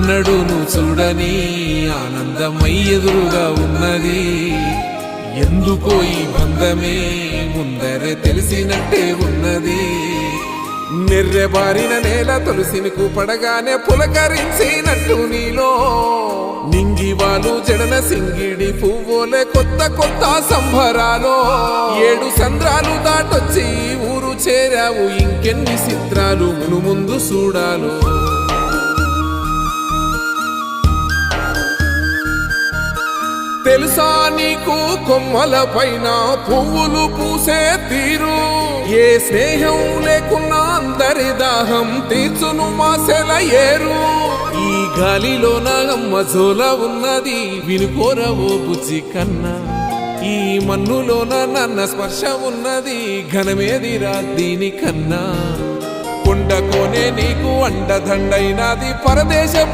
ఎన్నడూను చూడని ఆనందమై ఎదురుగా ఉన్నది. ఎందుకో ఈ బంధమే ముందరే తెలిసినట్టే ఉన్నది. నెర్రెబారిన నేల తులసిని కూపడగానే పులకరించినట్టు నీలో నింగివాలు జడన సింగిడి పువ్వులే కొత్త కొత్త సంబరాలో. 7 సంద్రాలు దాటొచ్చి ఊరు చేరావు, ఇంకెన్ని చిత్రాలు మును ముందు చూడాలో. తెలుసా నీకు కొమ్మల పైన పువ్వులు పూసే తీరు? ఏ స్నేహం లేకున్నా అందరి దాహం తీర్చును మాసెల ఏరు. ఈ గాలిలోన మజోల ఉన్నది, వినుకోరవో బుజ్జి కన్నా. ఈ మన్నులోన నన్న స్పర్శ ఉన్నది, ఘనమేదిరా దీనికన్నా. కొండకోనే నీకు అండదండైనది పరదేశపు